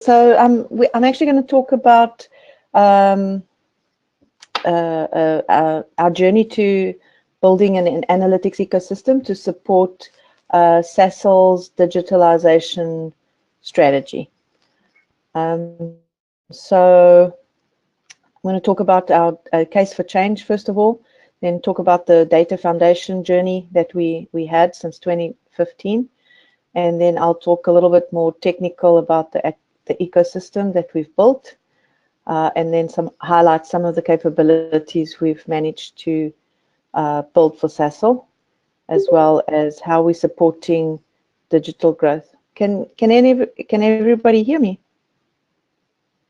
So I'm actually going to talk about our journey to building an analytics ecosystem to support Sasol's digitalization strategy. So I'm going to talk about our case for change, first of all, then talk about the data foundation journey that we had since 2015. And then I'll talk a little bit more technical about the ecosystem that we've built, and then highlight some of the capabilities we've managed to build for Sasol, as well as how we're supporting digital growth. Can everybody hear me?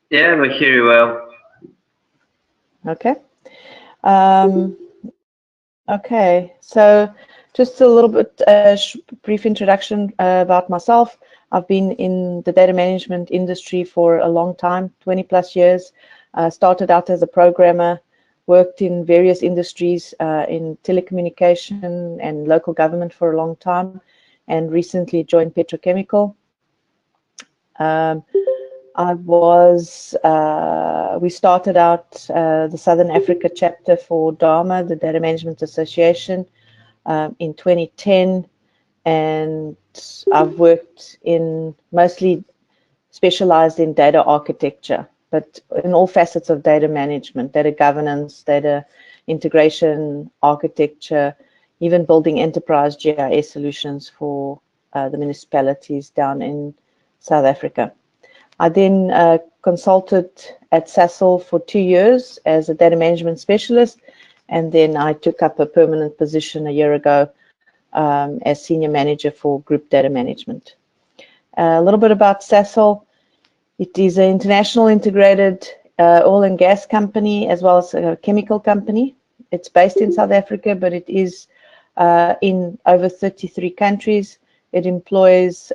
Yeah, we hear you well. Okay. Okay, so just a little bit brief introduction about myself. I've been in the data management industry for a long time, 20 plus years. Started out as a programmer, worked in various industries in telecommunication and local government for a long time, and recently joined petrochemical. We started out the Southern Africa chapter for DAMA, the Data Management Association, in 2010, and I've worked in mostly specialized in data architecture, but in all facets of data management, data governance, data integration, architecture, even building enterprise GIS solutions for the municipalities down in South Africa. I then consulted at Sasol for 2 years as a data management specialist, and then I took up a permanent position a year ago as senior manager for group data management. A little bit about Sasol. It is an international integrated oil and gas company as well as a chemical company. It's based in South Africa, but it is in over 33 countries. It employs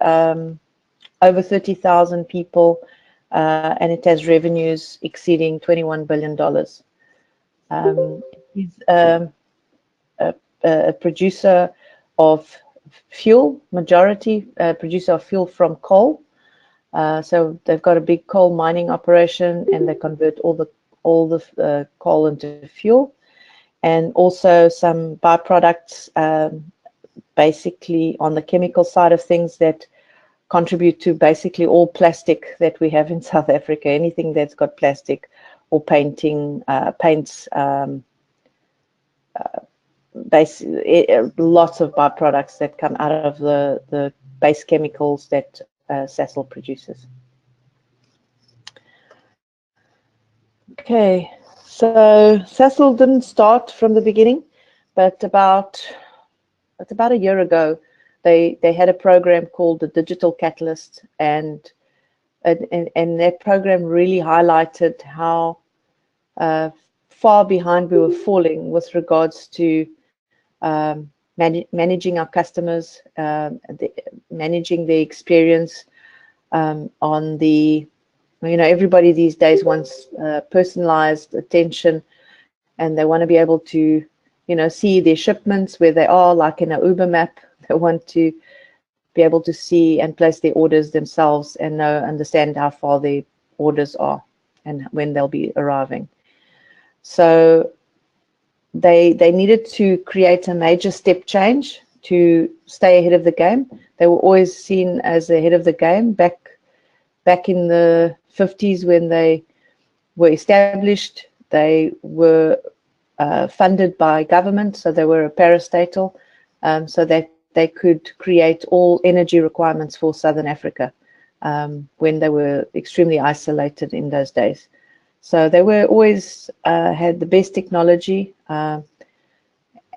over 30,000 people, and it has revenues exceeding $21 billion. It is a producer of fuel, majority producer of fuel from coal. So they've got a big coal mining operation, and they convert all the coal into fuel, and also some byproducts, basically on the chemical side of things that contribute to basically all plastic that we have in South Africa. Anything that's got plastic or painting, paints, lots of byproducts that come out of the base chemicals that Sasol produces. Okay, so Sasol didn't start from the beginning, but about a year ago, they had a program called the Digital Catalyst, and that program really highlighted how far behind we were falling with regards to managing our customers, managing the experience on the, everybody these days wants personalized attention, and they want to be able to, see their shipments where they are, like in an Uber map. They want to be able to see and place their orders themselves and understand how far their orders are and when they'll be arriving. So they needed to create a major step change to stay ahead of the game. They were always seen as ahead of the game back in the 50s when they were established. They were funded by government, so they were a parastatal, so that they could create all energy requirements for Southern Africa when they were extremely isolated in those days. So they were always had the best technology, and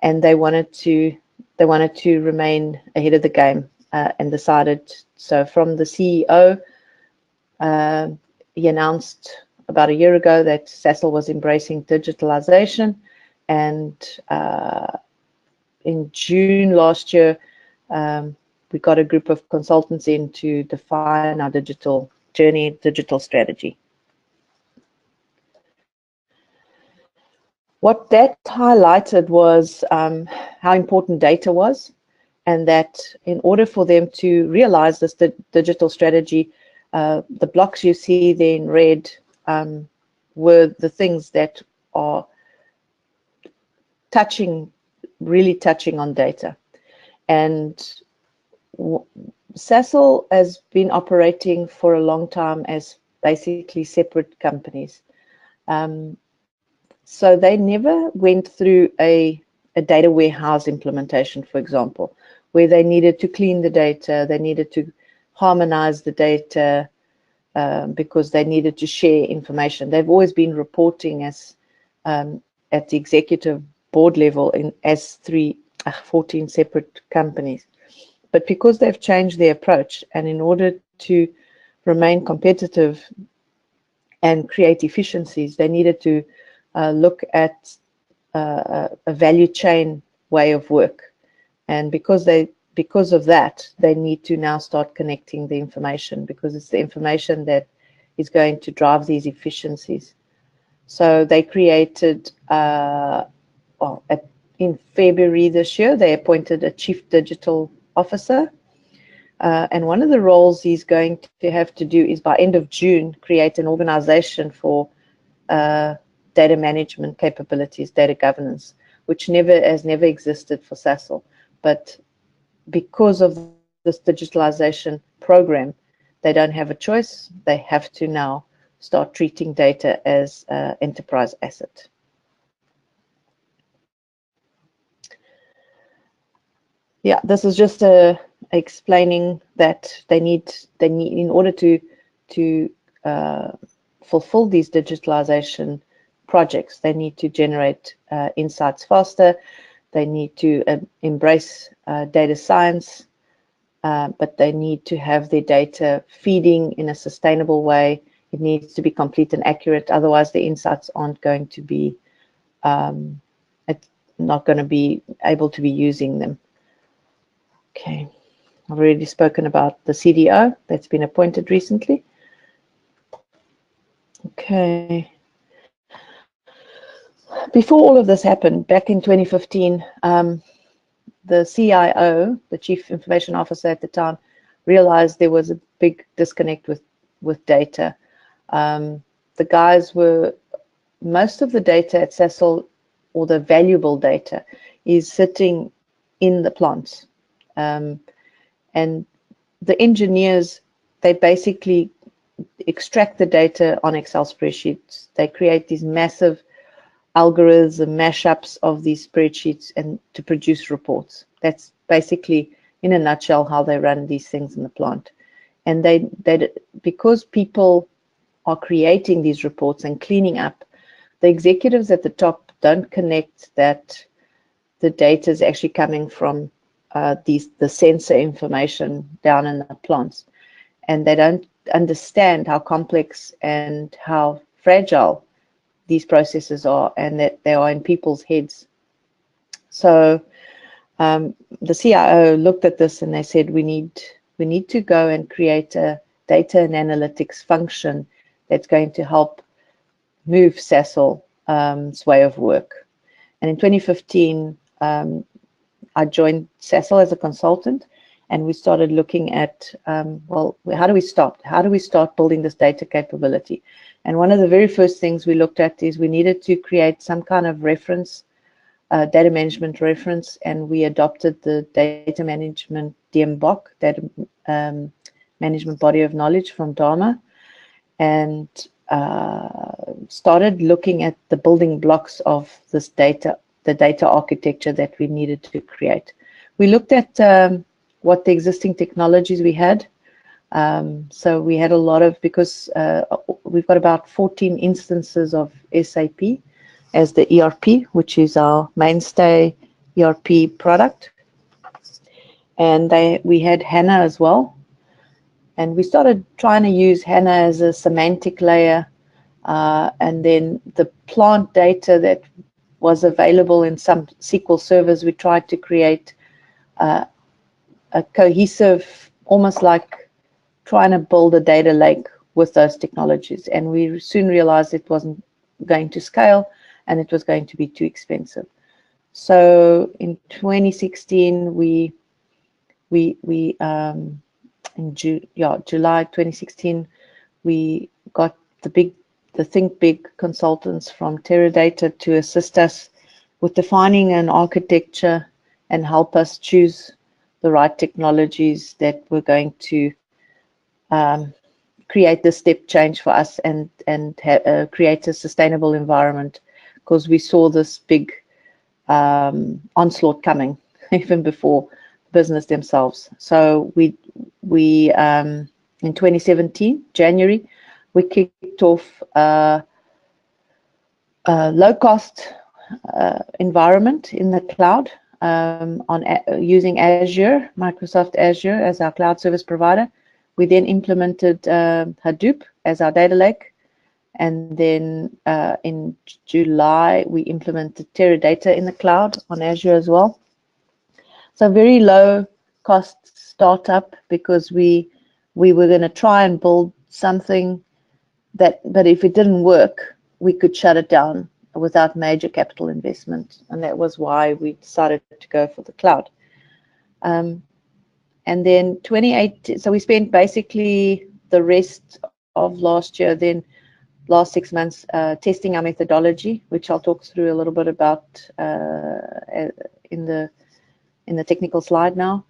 they wanted to remain ahead of the game, and decided. So from the CEO, he announced about a year ago that Sasol was embracing digitalization, and in June last year, we got a group of consultants in to define our digital journey, digital strategy. What that highlighted was how important data was, and that in order for them to realize this digital strategy, The blocks you see there in red were the things that are really touching on data. And Sasol has been operating for a long time as basically separate companies. So they never went through a data warehouse implementation, for example, where they needed to clean the data, they needed to harmonize the data because they needed to share information. They've always been reporting as at the executive board level as 14 separate companies. But because they've changed their approach, and in order to remain competitive and create efficiencies, they needed to look at a value chain way of work. And because of that, they need to now start connecting the information, because it's the information that is going to drive these efficiencies. So they created, in February this year, they appointed a chief digital officer. And one of the roles he's going to have to do is by end of June, create an organization for data management capabilities, data governance, which has never existed for Sasol. But because of this digitalization program, they don't have a choice. They have to now start treating data as an enterprise asset. Yeah, this is just explaining that they need in order to fulfill these digitalization projects, they need to generate insights faster. They need to embrace data science, but they need to have their data feeding in a sustainable way. It needs to be complete and accurate. Otherwise, the insights aren't going to be not going to be able to be using them. Okay, I've already spoken about the CDO that's been appointed recently. Okay. Before all of this happened, back in 2015, the CIO, the Chief Information Officer at the time, realized there was a big disconnect with data. The guys most of the data at Sasol, or the valuable data, is sitting in the plants. And the engineers, they basically extract the data on Excel spreadsheets. They create these massive algorithms and mashups of these spreadsheets and to produce reports. That's basically, in a nutshell, how they run these things in the plant. And because people are creating these reports and cleaning up, the executives at the top don't connect that the data is actually coming from the sensor information down in the plants. And they don't understand how complex and how fragile these processes are, and that they are in people's heads. So the CIO looked at this and they said, we need to go and create a data and analytics function that's going to help move Sasol's way of work. And in 2015, I joined Sasol as a consultant, and we started looking at, well, how do we start? How do we start building this data capability? And one of the very first things we looked at is we needed to create some kind of reference, data management reference, and we adopted the data management DMBOK, data management body of knowledge from Dharma, and started looking at the building blocks of this data, the data architecture that we needed to create. We looked at what the existing technologies we had. So we had a lot of, because we've got about 14 instances of SAP as the ERP, which is our mainstay ERP product. And we had HANA as well. And we started trying to use HANA as a semantic layer. And then the plant data that was available in some SQL servers, we tried to create a cohesive, almost like trying to build a data lake with those technologies. And we soon realized it wasn't going to scale and it was going to be too expensive. So in 2016, we July 2016, we got the Think Big consultants from Teradata to assist us with defining an architecture and help us choose the right technologies that were going to create the step change for us and create a sustainable environment, because we saw this big onslaught coming even before business themselves. So we in 2017 January, we kicked off a low-cost environment in the cloud using Azure, Microsoft Azure as our cloud service provider. We then implemented Hadoop as our data lake, and then in July we implemented Teradata in the cloud on Azure as well. So very low cost startup, because we were going to try and build something but if it didn't work, we could shut it down without major capital investment, and that was why we decided to go for the cloud. And then 28, so we spent basically the rest of last year, then last 6 months, testing our methodology, which I'll talk through a little bit about in the technical slide now.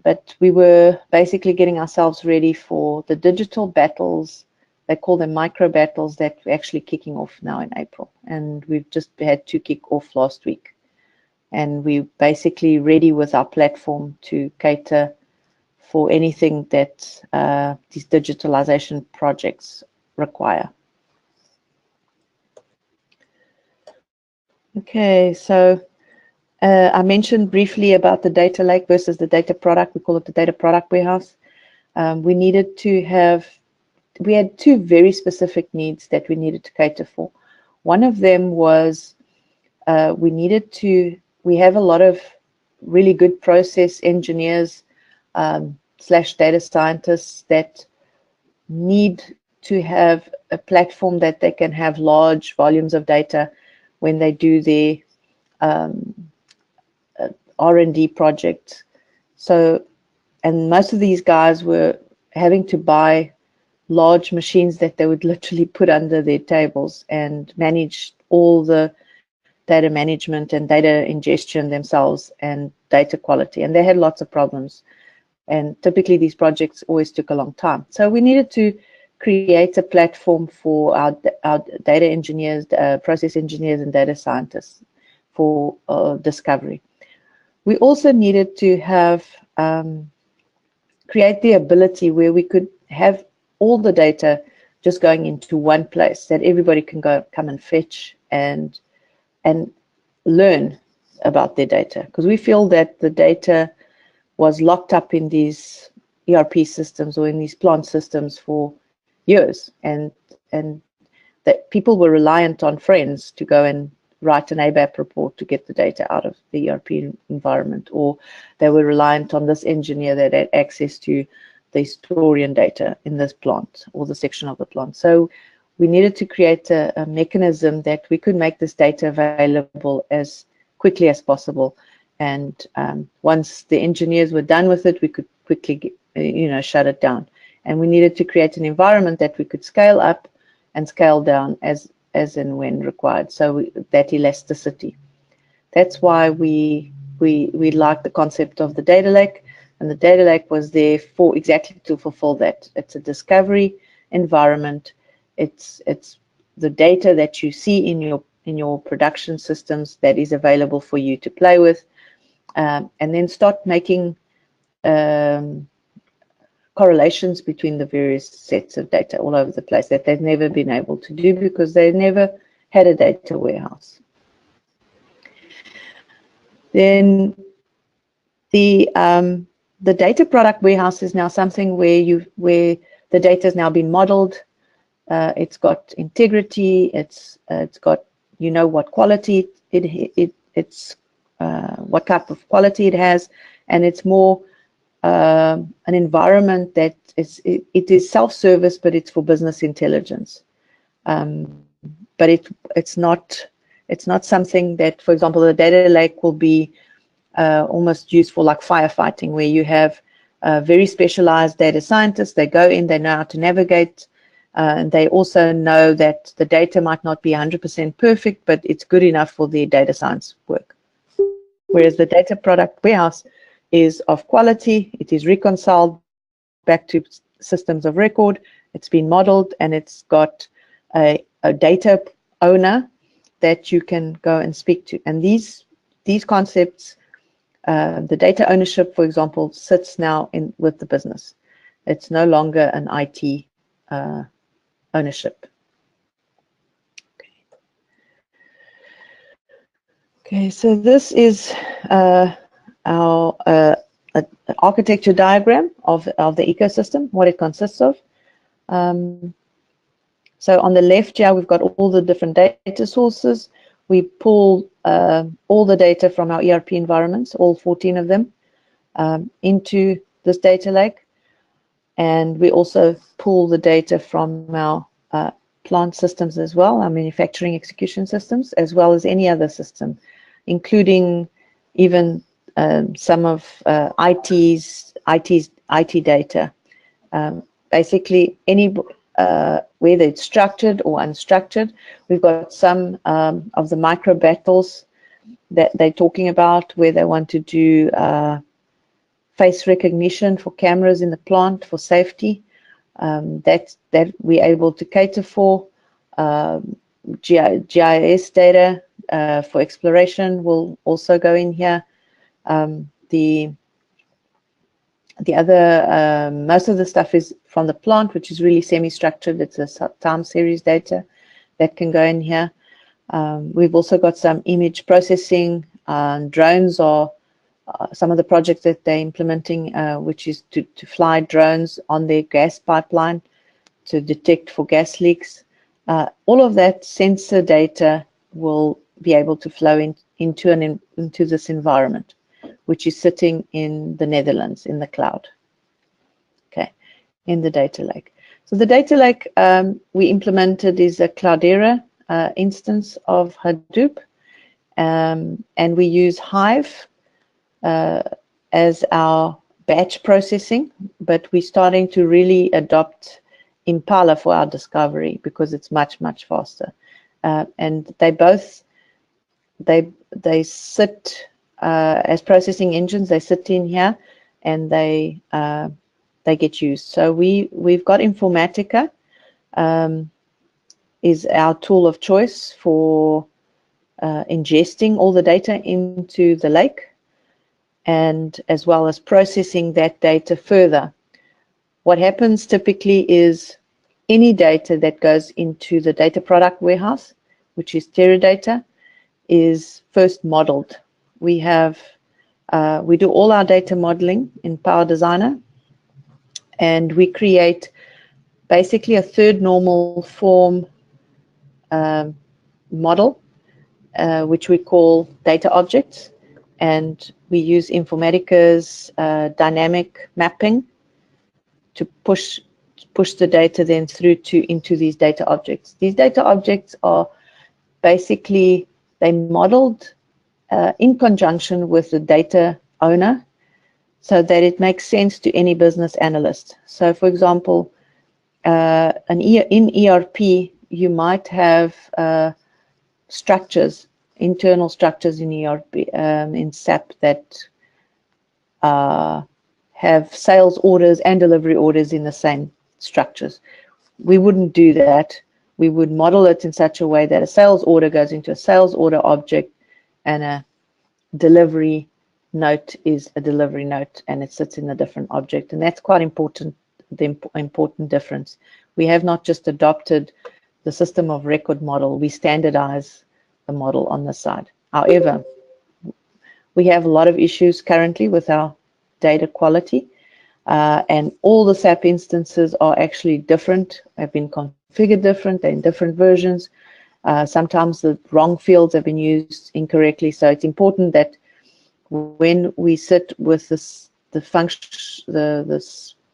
But we were basically getting ourselves ready for the digital battles. They call them micro battles that we're actually kicking off now in April. And we've just had 2 kick off last week. And we're basically ready with our platform to cater for anything that these digitalization projects require. Okay, so I mentioned briefly about the data lake versus the data product. We call it the data product warehouse. We had 2 very specific needs that we needed to cater for. One of them was we have a lot of really good process engineers / data scientists that need to have a platform that they can have large volumes of data when they do their R&D project. So, and most of these guys were having to buy large machines that they would literally put under their tables and manage all the data management and data ingestion themselves and data quality. And they had lots of problems. And typically these projects always took a long time. So we needed to create a platform for our data engineers, process engineers, and data scientists for discovery. We also needed to have create the ability where we could have all the data just going into one place that everybody can come and fetch and learn about their data, because we feel that the data was locked up in these ERP systems or in these plant systems for years, and that people were reliant on friends to go and write an ABAP report to get the data out of the ERP environment, or they were reliant on this engineer that had access to the historian data in this plant or the section of the plant. So we needed to create a mechanism that we could make this data available as quickly as possible. And once the engineers were done with it, we could quickly, shut it down. And we needed to create an environment that we could scale up and scale down as and when required. So that elasticity. That's why we like the concept of the data lake. And the data lake was there for exactly to fulfill that. It's a discovery environment. It's the data that you see in your production systems that is available for you to play with, and then start making correlations between the various sets of data all over the place that they've never been able to do because they never had a data warehouse. Then the data product warehouse is now something where the data has now been modeled. It's got integrity. It's got what quality it's what type of quality it has, and it's more an environment that it is self-service, but it's for business intelligence. But it's not something that, for example, the data lake will be almost used for like firefighting, where you have very specialized data scientists. They go in, they know how to navigate, and they also know that the data might not be 100% perfect, but it's good enough for their data science work. Whereas the data product warehouse is of quality, it is reconciled back to systems of record, it's been modeled, and it's got a data owner that you can go and speak to. And these concepts, the data ownership, for example, sits now with the business. It's no longer an IT ownership. Okay, so this is our architecture diagram of the ecosystem, what it consists of. So on the left here, we've got all the different data sources. We pull all the data from our ERP environments, all 14 of them, into this data lake. And we also pull the data from our plant systems as well, our manufacturing execution systems, as well as any other system, including even some of IT data. Basically, any whether it's structured or unstructured. We've got some of the micro battles that they're talking about, where they want to do face recognition for cameras in the plant for safety. That we're able to cater for. GIS data for exploration will also go in here. The other, most of the stuff is from the plant, which is really semi-structured. It's a time series data that can go in here. We've also got some image processing. Drones are some of the projects that they're implementing, which is to fly drones on their gas pipeline to detect for gas leaks. All of that sensor data will be able to flow into this environment, which is sitting in the Netherlands in the cloud, okay, in the data lake. So the data lake we implemented is a Cloudera instance of Hadoop, and we use Hive as our batch processing, but we're starting to really adopt Impala for our discovery because it's much, much faster. And they sit as processing engines. They sit in here, and they get used. So we've got Informatica is our tool of choice for ingesting all the data into the lake, and as well as processing that data further. What happens typically is any data that goes into the data product warehouse, which is Teradata, is first modeled. We do all our data modeling in Power Designer, and we create basically a third normal form model, which we call data objects, and we use Informatica's dynamic mapping to push the data then through into these data objects. These data objects are basically, they modeled in conjunction with the data owner so that it makes sense to any business analyst. So for example, in ERP, you might have structures, internal structures in ERP, in SAP that have sales orders and delivery orders in the same structures. We wouldn't do that. We would model it in such a way that a sales order goes into a sales order object, and a delivery note is a delivery note, and it sits in a different object. And that's quite important, the important difference. We have not just adopted the system of record model, we standardize the model on the side. However, we have a lot of issues currently with our data quality, and all the SAP instances are actually different, have been configured different, they're in different versions. Sometimes the wrong fields have been used incorrectly. So it's important that when we sit with the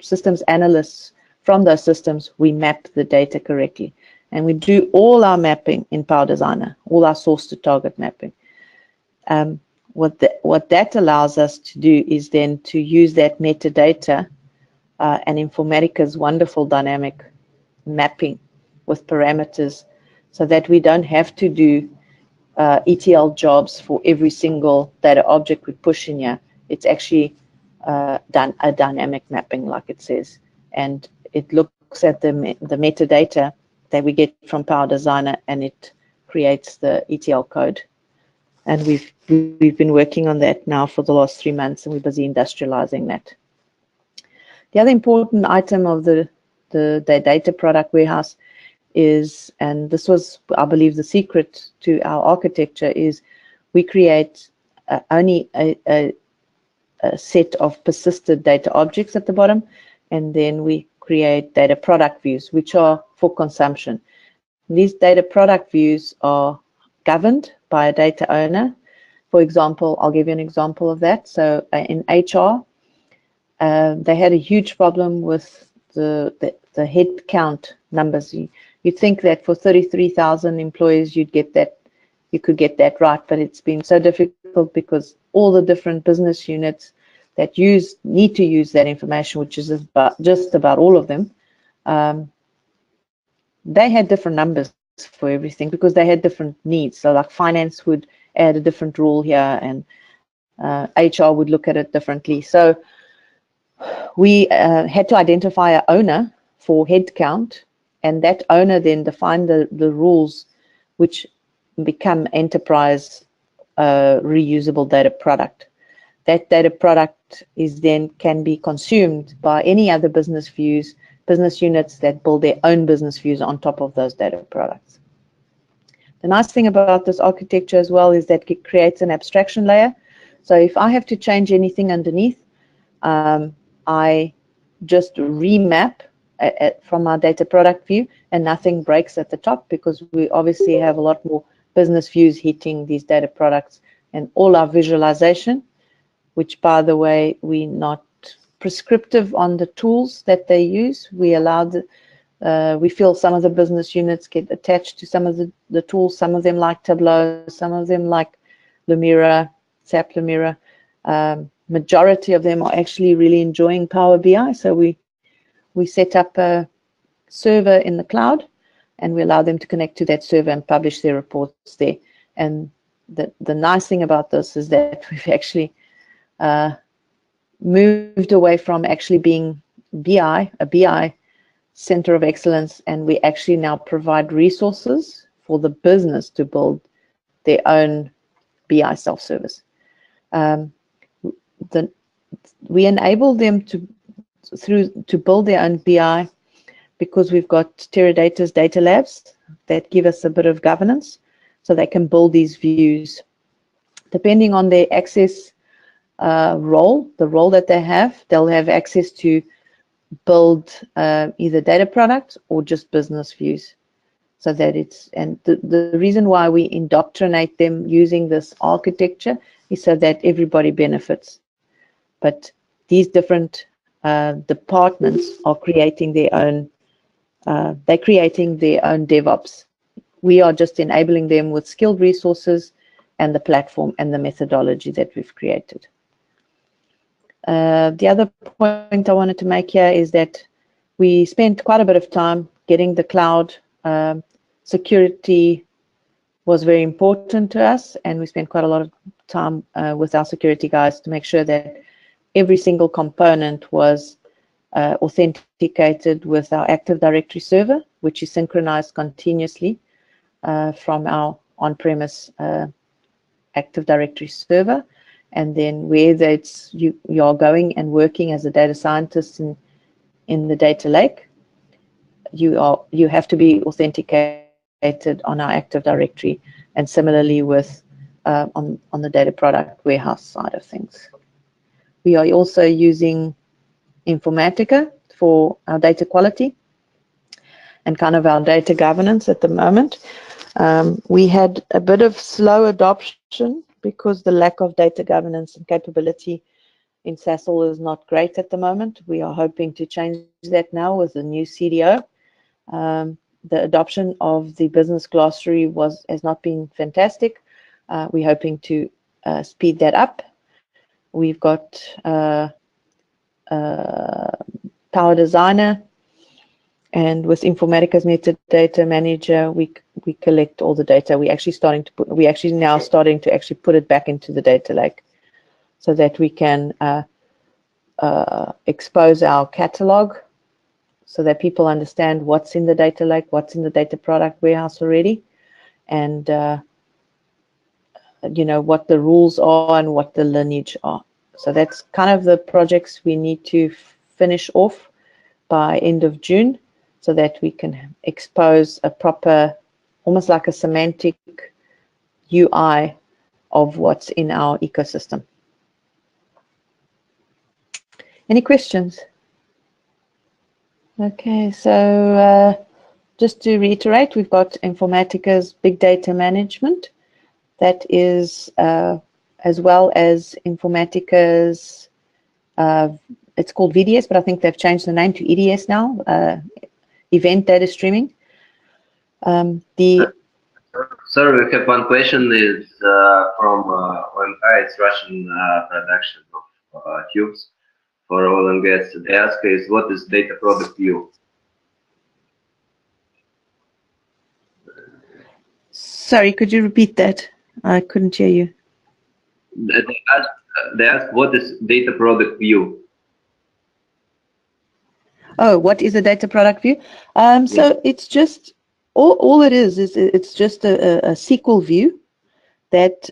systems analysts from those systems, we map the data correctly. And we do all our mapping in Power Designer, all our source to target mapping. what that allows us to do is then to use that metadata and Informatica's wonderful dynamic mapping with parameters, so that we don't have to do ETL jobs for every single data object we push in here. It's actually done a dynamic mapping, like it says, and it looks at the metadata that we get from Power Designer, and it creates the ETL code. And we've been working on that now for the last 3 months, and we're busy industrializing that. The other important item of the data product warehouse is, and this was, I believe, the secret to our architecture, is we create only a set of persisted data objects at the bottom, and then we create data product views, which are for consumption. These data product views are governed by a data owner. For example, I'll give you an example of that. So in HR, they had a huge problem with the head count numbers. You'd think that for 33,000 employees, you could get that right, but it's been so difficult because all the different business units that need to use that information, which is just about all of them, they had different numbers for everything because they had different needs. So like finance would add a different rule here, and HR would look at it differently. So we had to identify an owner for headcount, and that owner then defined the rules which become enterprise reusable data product. That data product is then can be consumed by any other business units that build their own business views on top of those data products. The nice thing about this architecture as well is that it creates an abstraction layer. So if I have to change anything underneath, I just remap from our data product view, and nothing breaks at the top, because we obviously have a lot more business views hitting these data products, and all our visualization, which, by the way, we're not prescriptive on the tools that they use. We feel some of the business units get attached to some of the tools. Some of them like Tableau, some of them like Lumira, SAP Lumira. Majority of them are actually really enjoying Power BI. So we set up a server in the cloud, and we allow them to connect to that server and publish their reports there. And the nice thing about this is that we've actually moved away from actually being a BI center of excellence, and we actually now provide resources for the business to build their own BI self-service. We enable them to build their own BI because we've got Teradata's data labs that give us a bit of governance, so they can build these views. Depending on their access the role that they have, they'll have access to build either data products or just business views. So that and the reason why we indoctrinate them using this architecture is so that everybody benefits. But these different departments are creating their own, they're creating their own DevOps. We are just enabling them with skilled resources and the platform and the methodology that we've created. The other point I wanted to make here is that we spent quite a bit of time getting the cloud. Security was very important to us, and we spent quite a lot of time with our security guys to make sure that every single component was authenticated with our Active Directory server, which is synchronized continuously from our on-premise Active Directory server. And then whether it's you are going and working as a data scientist in the data lake, you have to be authenticated on our Active Directory, and similarly with on the data product warehouse side of things. We are also using Informatica for our data quality and kind of our data governance at the moment. We had a bit of slow adoption because the lack of data governance and capability in Sasol is not great at the moment. We are hoping to change that now with the new CDO. The adoption of the business glossary has not been fantastic. We're hoping to speed that up. We've got Power Designer, and with Informatica's metadata manager, we collect all the data. We're actually now starting to actually put it back into the data lake, so that we can expose our catalog, so that people understand what's in the data lake, what's in the data product warehouse already, and you know, what the rules are and what the lineage are. So that's kind of the projects we need to finish off by end of June, so that we can expose a proper, almost like a semantic UI of what's in our ecosystem. Any questions? Okay, so just to reiterate, we've got Informatica's big data management. That is, as well as Informatica's, it's called VDS, but I think they've changed the name to EDS now, event data streaming. Sorry, we have one question. Is from OMK, it's Russian production of tubes for oil and gas. They ask is, what is data product view? Sorry, could you repeat that? I couldn't hear you. They ask what is data product view? Oh, what is a data product view? So it's just, all it is it's just a SQL view that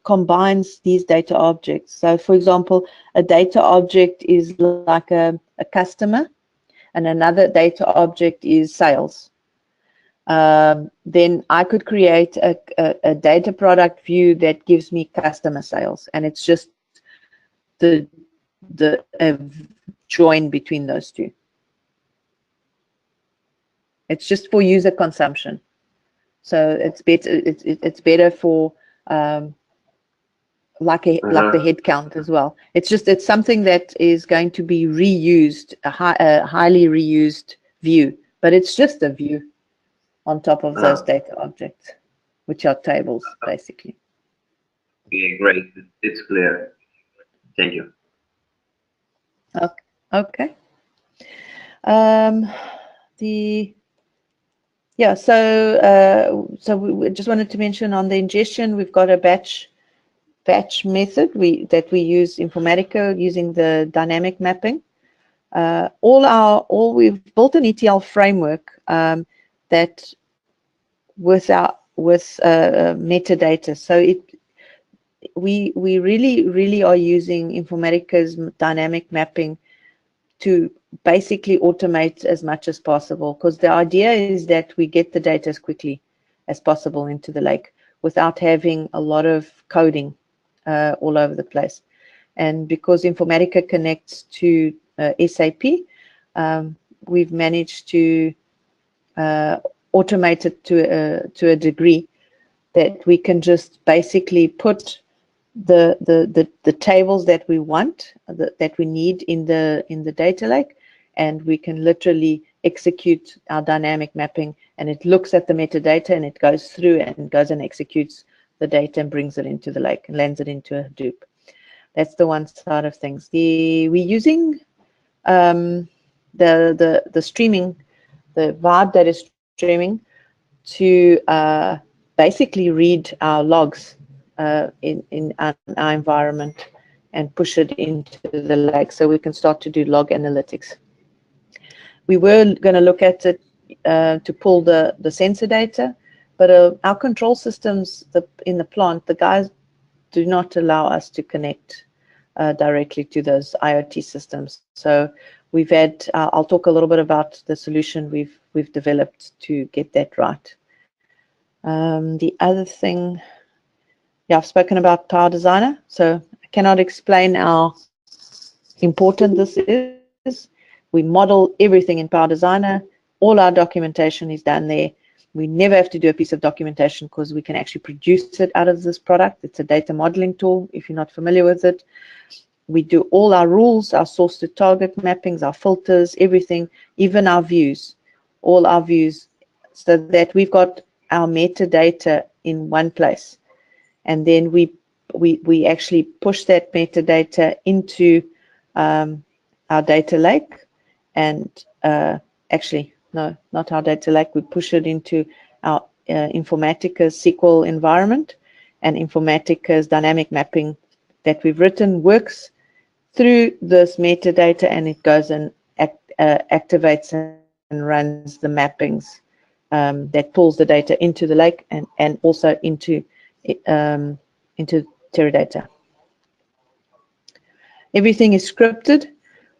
combines these data objects. So for example, a data object is like a customer, and another data object is sales. Then I could create a data product view that gives me customer sales, and it's just the join between those two. It's just for user consumption, so it's better. It's better for like the head count as well. It's something that is going to be reused, a highly reused view, but it's just a view on top of those data objects, which are tables, basically. Okay, great. It's clear. Thank you. Okay. So we just wanted to mention on the ingestion, we've got a batch method that we use Informatica using the dynamic mapping. We've built an ETL framework that with metadata. So we really are using Informatica's dynamic mapping to basically automate as much as possible, because the idea is that we get the data as quickly as possible into the lake without having a lot of coding all over the place. And because Informatica connects to SAP, we've managed to automate it to a degree that we can just basically put the tables that we want, that we need in the data lake, and we can literally execute our dynamic mapping, and it looks at the metadata and it goes through and goes and executes the data and brings it into the lake and lands it into a Hadoop. That's the one side of things. We're using the streaming, the Vibe data streaming, to basically read our logs in our environment and push it into the lake, so we can start to do log analytics. We were going to look at it to pull the sensor data, but our control systems in the plant, the guys do not allow us to connect directly to those IoT systems. So we've had, I'll talk a little bit about the solution we've developed to get that right. The other thing, I've spoken about Power Designer, so I cannot explain how important this is. We model everything in Power Designer. All our documentation is done there. We never have to do a piece of documentation because we can actually produce it out of this product. It's a data modeling tool, if you're not familiar with it. We do all our rules, our source to target mappings, our filters, everything, even our views, all our views, so that we've got our metadata in one place. And then we we actually push that metadata into our data lake, and actually, no, not our data lake. We push it into our Informatica's SQL environment, and Informatica's dynamic mapping that we've written works through this metadata, and it goes and activates and runs the mappings that pulls the data into the lake and also into Teradata. Everything is scripted.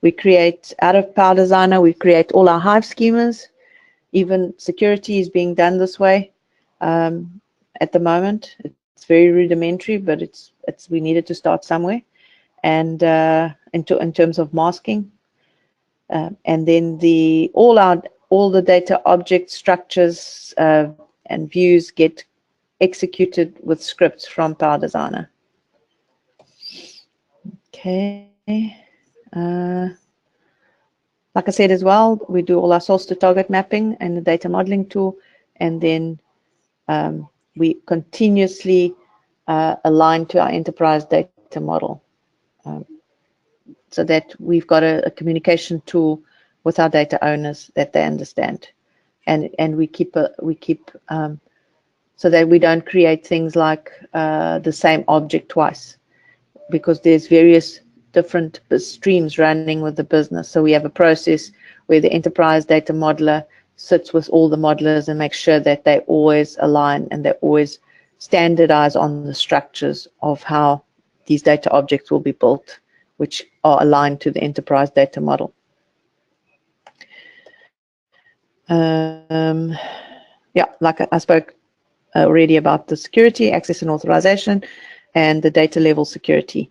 We create out of Power Designer. We create all our Hive schemas. Even security is being done this way at the moment. It's very rudimentary, but we needed to start somewhere. And in terms of masking, and then all the data object structures and views get executed with scripts from Power Designer. Okay. Like I said as well, we do all our source to target mapping and the data modeling tool, and then we continuously align to our enterprise data model, so that we've got a communication tool with our data owners that they understand, and we keep so that we don't create things like the same object twice, because there's various different streams running with the business. So we have a process where the enterprise data modeler sits with all the modelers and makes sure that they always align and they always standardize on the structures of how these data objects will be built, which are aligned to the enterprise data model. Yeah, like I spoke already about the security, access and authorization, and the data level security.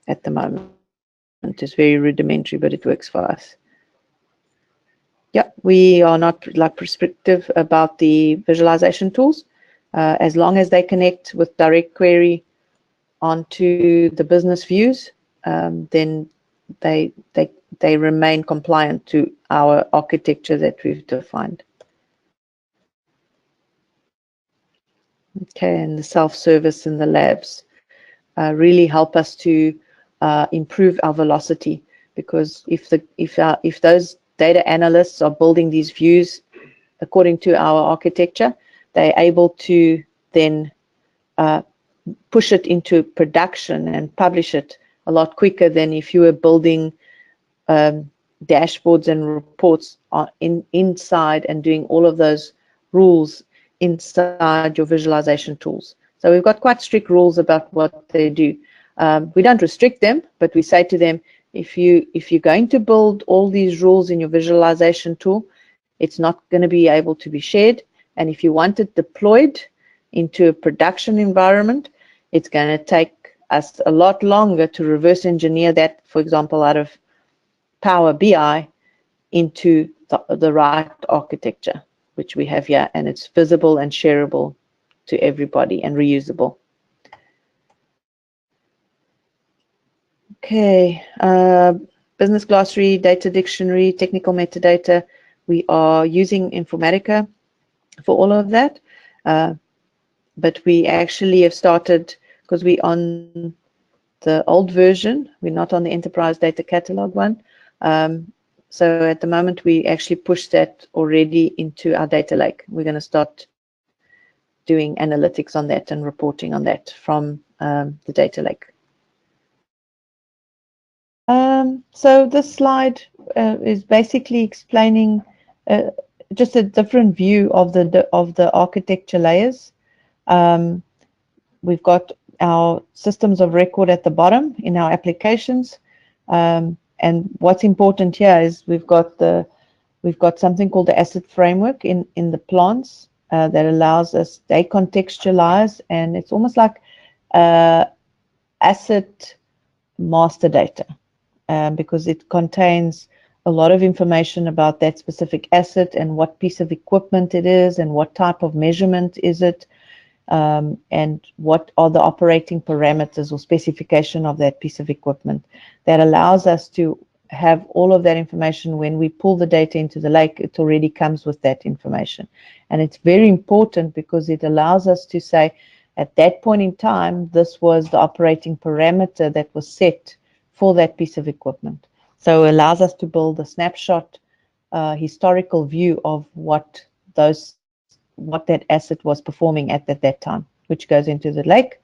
At the moment, it's very rudimentary, but it works for us. Yeah, we are not like prescriptive about the visualization tools, as long as they connect with direct query onto the business views, then they remain compliant to our architecture that we've defined. Okay, and the self-service in the labs really help us to improve our velocity, because if those data analysts are building these views according to our architecture, they're able to then push it into production and publish it a lot quicker than if you were building dashboards and reports inside and doing all of those rules inside your visualization tools. So we've got quite strict rules about what they do. We don't restrict them, but we say to them, if you're going to build all these rules in your visualization tool, it's not going to be able to be shared. And if you want it deployed into a production environment, it's going to take us a lot longer to reverse engineer that, for example, out of Power BI into the right architecture, which we have here, and it's visible and shareable to everybody and reusable. Okay, business glossary, data dictionary, technical metadata. We are using Informatica for all of that, but we actually have started, because we're on the old version, we're not on the enterprise data catalog one. So at the moment, we actually push that already into our data lake. We're going to start doing analytics on that and reporting on that from the data lake. So this slide is basically explaining just a different view of the architecture layers. We've got our systems of record at the bottom in our applications, and what's important here is we've got something called the asset framework in the plants that allows us, they contextualize, and it's almost like asset master data, because it contains a lot of information about that specific asset and what piece of equipment it is and what type of measurement is it, and what are the operating parameters or specification of that piece of equipment. That allows us to have all of that information. When we pull the data into the lake, it already comes with that information. And it's very important because it allows us to say, At that point in time, this was the operating parameter that was set for that piece of equipment. So it allows us to build a snapshot, historical view of what that asset was performing at that time, which goes into the lake.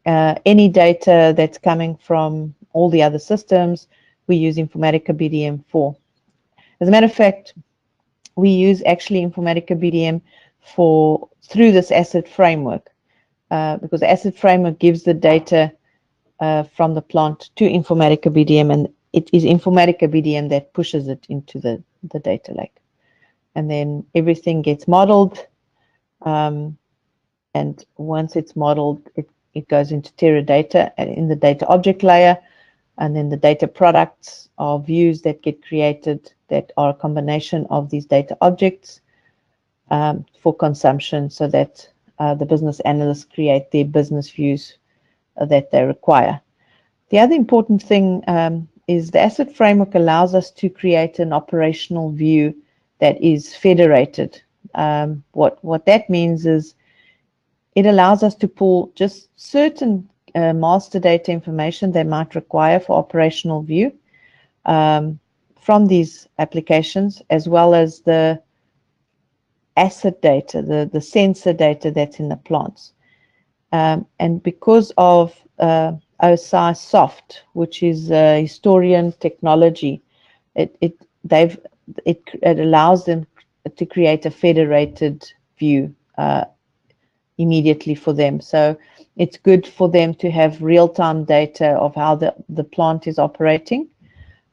Any data that's coming from all the other systems, we use Informatica BDM for. As a matter of fact, we use actually Informatica BDM through this asset framework, because the asset framework gives the data from the plant to Informatica BDM, and it is Informatica BDM that pushes it into the data lake. And then everything gets modeled, and once it's modeled, it goes into Teradata in the data object layer, and then the data products are views that get created that are a combination of these data objects for consumption, so that the business analysts create their business views that they require. The other important thing is the asset framework allows us to create an operational view that is federated. What that means is it allows us to pull just certain master data information they might require for operational view from these applications, as well as the asset data, the sensor data that's in the plants. And because of OSI Soft, which is a historian technology, it allows them to create a federated view immediately for them. So it's good for them to have real-time data of how the plant is operating,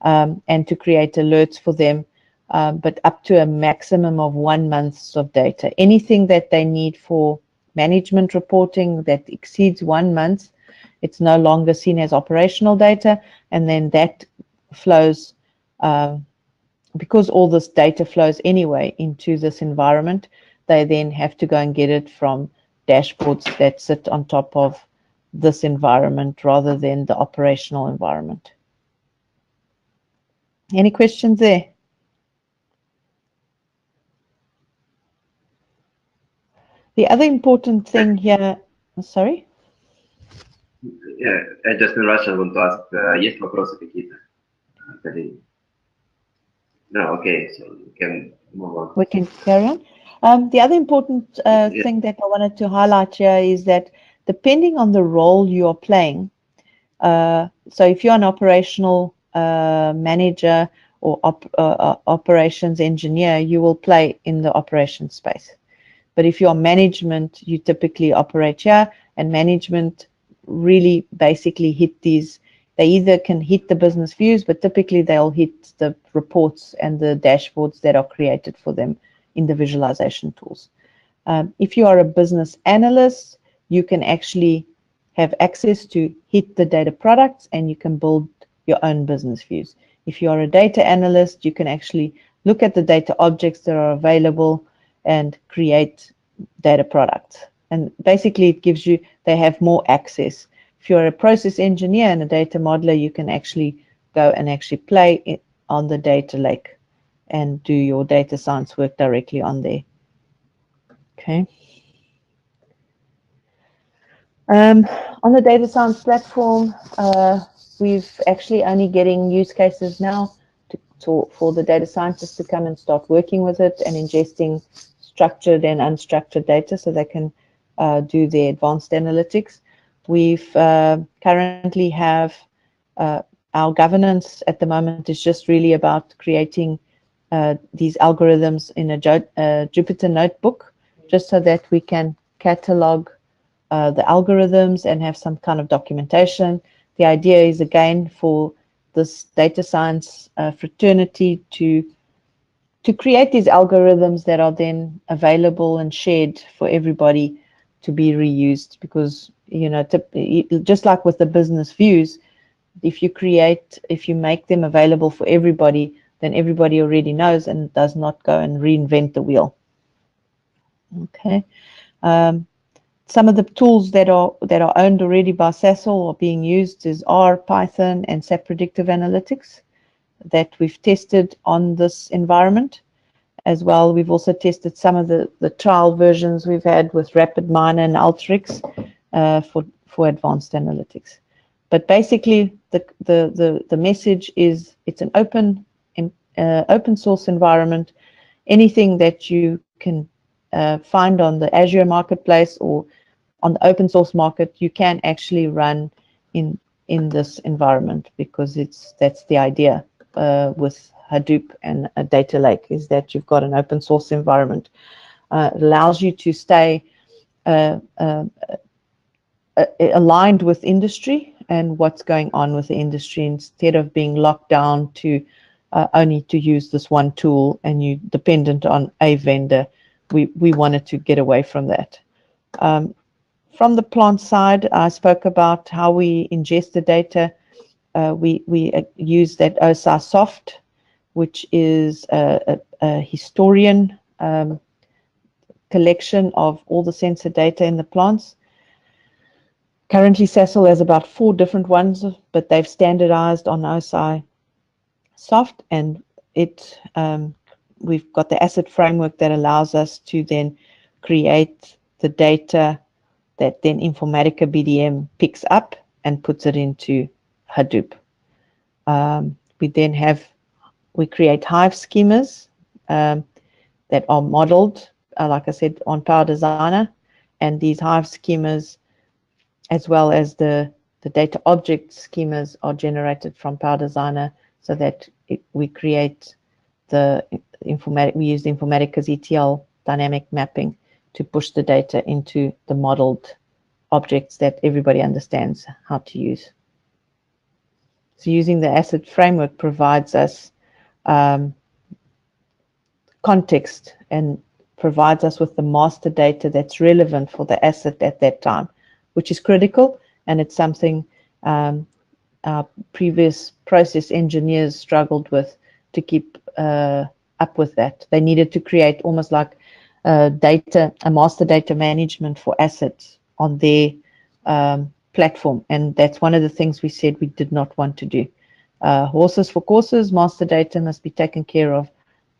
and to create alerts for them, but up to a maximum of 1 month of data. Anything that they need for management reporting that exceeds 1 month, it's no longer seen as operational data, and then that flows, because all this data flows anyway into this environment, they then have to go and get it from dashboards that sit on top of this environment rather than the operational environment. Any questions there? The other important thing here, sorry? Yeah, I just in Russian want to ask, есть вопросы какие-то? No, okay, so we can move on. We can carry on. The other important thing that I wanted to highlight here is that depending on the role you are playing, so if you're an operational manager or operations engineer, you will play in the operations space. But if you're management, you typically operate here, and management really basically hit these. They either can hit the business views, but typically they'll hit the reports and the dashboards that are created for them in the visualization tools. If you are a business analyst, you can actually have access to hit the data products, and you can build your own business views. If you are a data analyst, you can actually look at the data objects that are available and create data products. And basically it gives you, they have more access. If you're a process engineer and a data modeler, you can actually go and actually play on the data lake and do your data science work directly on there. Okay. On the data science platform, we've actually only getting use cases now for the data scientists to come and start working with it and ingesting structured and unstructured data so they can do their advanced analytics. We've currently have our governance at the moment is just really about creating these algorithms in a Jupyter notebook, just so that we can catalog the algorithms and have some kind of documentation. The idea is, again, for this data science fraternity to create these algorithms that are then available and shared for everybody to be reused, because, you know, just like with the business views, if you make them available for everybody, then everybody already knows and does not go and reinvent the wheel. Okay. Some of the tools that are owned already by Sasol or being used is R, Python, and SAP Predictive Analytics that we've tested on this environment. as well. We've also tested some of the trial versions we've had with RapidMiner and Alteryx for advanced analytics. But basically, the message is it's an open source environment. Anything that you can find on the Azure marketplace or on the open source market, you can actually run in this environment, because that's the idea with Hadoop and a data lake, is that you've got an open source environment. It allows you to stay aligned with industry and what's going on with the industry, instead of being locked down to only to use this one tool and you dependent on a vendor. We wanted to get away from that. From the plant side, I spoke about how we ingest the data. We use that OSI soft, which is a historian collection of all the sensor data in the plants. Currently, Sasol has about 4 different ones, but they've standardized on OSI soft, and we've got the asset framework that allows us to then create the data that then Informatica BDM picks up and puts it into Hadoop. We create Hive schemas that are modeled, like I said, on Power Designer, and these Hive schemas, as well as the data object schemas, are generated from Power Designer, so that we create we use the Informatica's ETL dynamic mapping to push the data into the modeled objects that everybody understands how to use. So using the asset framework provides us context and provides us with the master data that's relevant for the asset at that time, which is critical, and it's something our previous process engineers struggled with to keep up with that. They needed to create almost like a master data management for assets on their platform, and that's one of the things we said we did not want to do. Horses for courses, master data must be taken care of.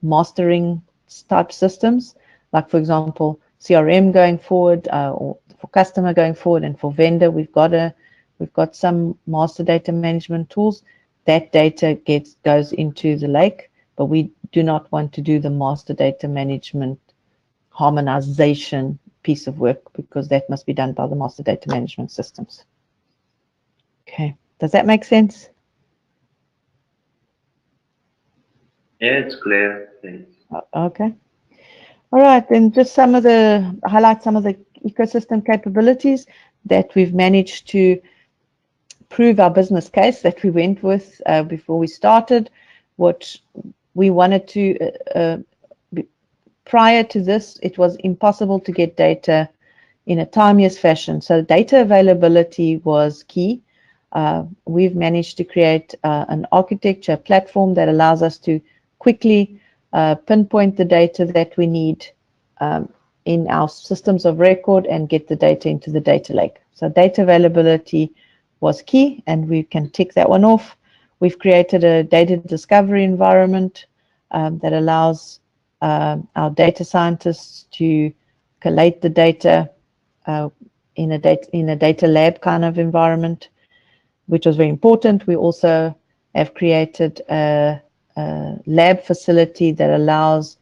Mastering type systems, like for example CRM going forward, or for customer going forward, and for vendor, we've got some master data management tools. That data goes into the lake, but we do not want to do the master data management harmonization piece of work, because that must be done by the master data management systems. Okay, does that make sense? Yeah, it's clear. Thanks. Okay. All right, then just highlight some of the ecosystem capabilities that we've managed to prove our business case that we went with before we started. What we wanted to, prior to this, it was impossible to get data in a timeous fashion. So data availability was key. We've managed to create an architecture platform that allows us to quickly pinpoint the data that we need in our systems of record and get the data into the data lake. So data availability was key, and we can tick that one off. We've created a data discovery environment that allows our data scientists to collate the data in a data lab kind of environment, which was very important. We also have created a lab facility that allows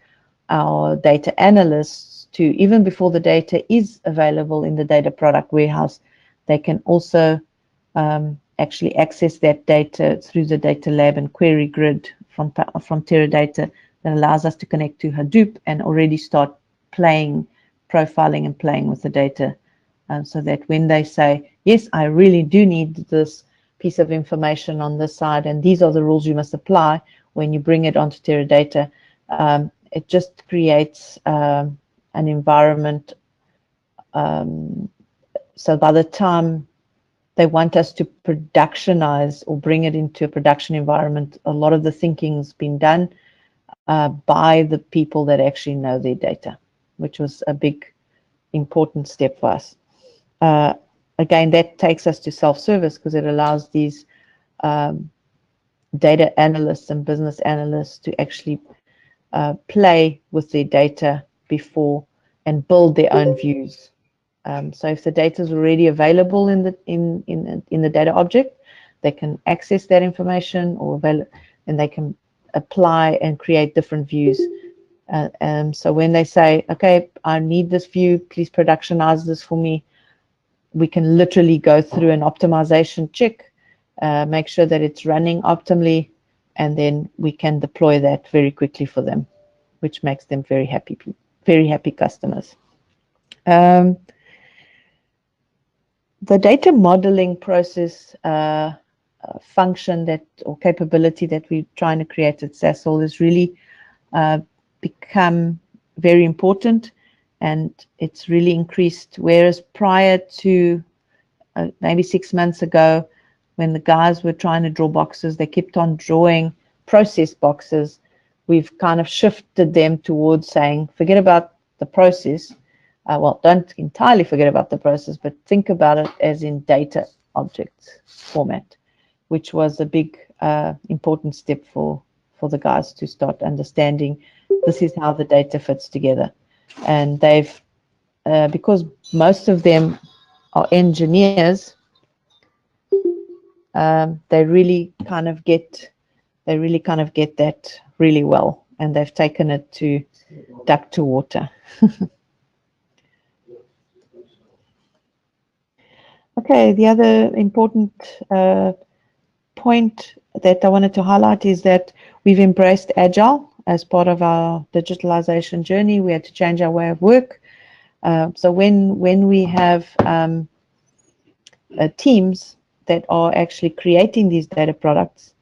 our data analysts to, even before the data is available in the data product warehouse, they can also actually access that data through the data lab and query grid from Teradata, that allows us to connect to Hadoop and already start profiling and playing with the data, so that when they say, yes, I really do need this piece of information on this side, and these are the rules you must apply when you bring it onto Teradata, it just creates an environment. So by the time they want us to productionize or bring it into a production environment, a lot of the thinking's been done by the people that actually know their data, which was a big, important step for us. Again, that takes us to self-service, because it allows these data analysts and business analysts to actually play with their data before and build their own views. So if the data is already available in the data object, they can access that information, and they can apply and create different views. So when they say, okay, I need this view, please productionize this for me, we can literally go through an optimization check, make sure that it's running optimally, and then we can deploy that very quickly for them, which makes them very happy customers. The data modeling process function or capability that we're trying to create at Sasol is really become very important, and it's really increased. Whereas prior to maybe 6 months ago, when the guys were trying to draw boxes, they kept on drawing process boxes. We've kind of shifted them towards saying, forget about the process. Well, don't entirely forget about the process, but think about it as in data object format, which was a big important step for the guys to start understanding this is how the data fits together. And they've, because most of them are engineers, they really kind of get that really well, and they've taken it to duck to water. Okay, the other important point that I wanted to highlight is that we've embraced Agile as part of our digitalization journey. We had to change our way of work. So when we have teams that are actually creating these data products,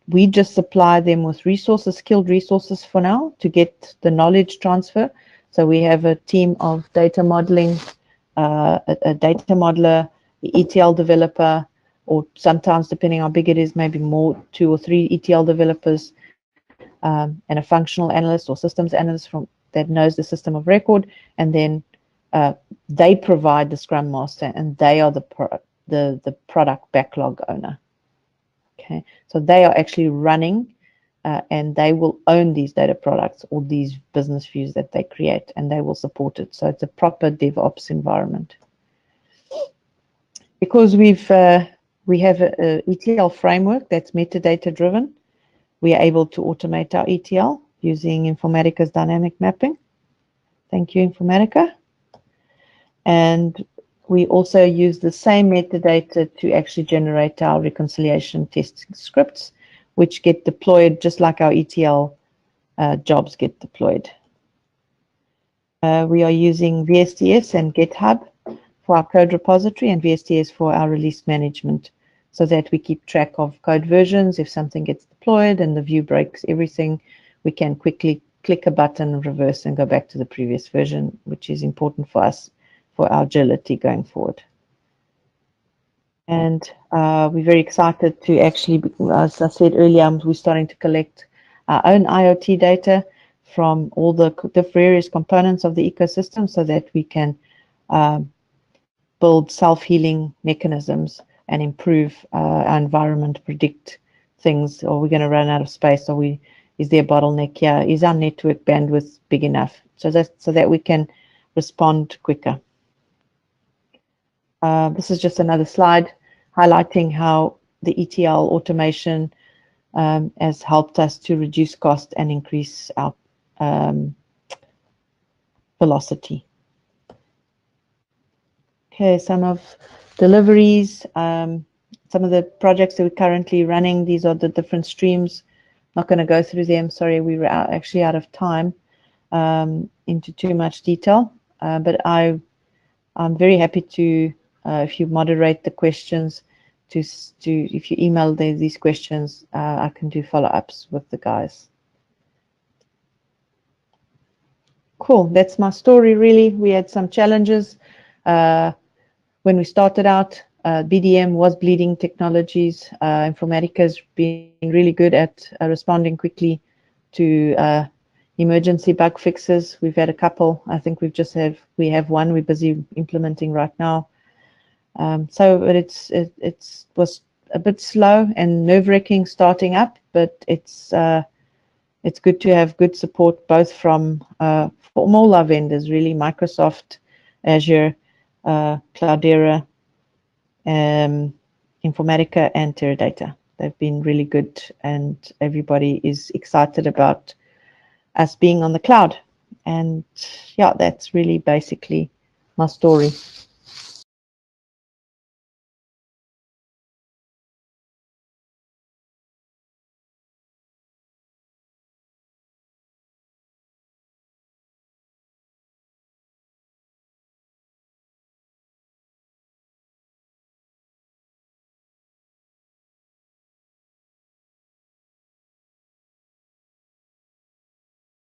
we just supply them with resources, skilled resources for now, to get the knowledge transfer. So we have a team of data modeling, a data modeler, the ETL developer, or sometimes, depending how big it is, maybe more, 2 or 3 ETL developers, and a functional analyst or systems analyst that knows the system of record, and then they provide the Scrum Master, and they are the product backlog owner. Okay, so they are actually running, and they will own these data products or these business views that they create, and they will support it. So it's a proper DevOps environment. Because we have a ETL framework that's metadata driven, we are able to automate our ETL using Informatica's dynamic mapping. Thank you, Informatica. And we also use the same metadata to actually generate our reconciliation testing scripts, which get deployed just like our ETL jobs get deployed. We are using VSTS and GitHub for our code repository, and VSTS for our release management, so that we keep track of code versions. If something gets deployed and the view breaks everything, we can quickly click a button, reverse, and go back to the previous version, which is important for us for our agility going forward. And we're very excited to actually, as I said earlier, we're starting to collect our own IoT data from all the various components of the ecosystem, so that we can build self-healing mechanisms and improve our environment, predict things. Are we going to run out of space? Is there a bottleneck here? Is our network bandwidth big enough? So that we can respond quicker. This is just another slide highlighting how the ETL automation has helped us to reduce cost and increase our velocity. Okay, some of deliveries, some of the projects that we're currently running. These are the different streams. Not going to go through them. Sorry, we were actually out of time into too much detail. But I'm very happy to, if you moderate the questions, if you email these questions, I can do follow-ups with the guys. Cool. That's my story, really. We had some challenges. When we started out, BDM was bleeding technologies. Informatica's been really good at responding quickly to emergency bug fixes. We've had a couple. I think we have one we're busy implementing right now. But it was a bit slow and nerve-wracking starting up, but it's it's good to have good support both from all our vendors, really, Microsoft, Azure, Cloudera, Informatica, and Teradata. They've been really good, and everybody is excited about us being on the cloud. And yeah, that's really basically my story.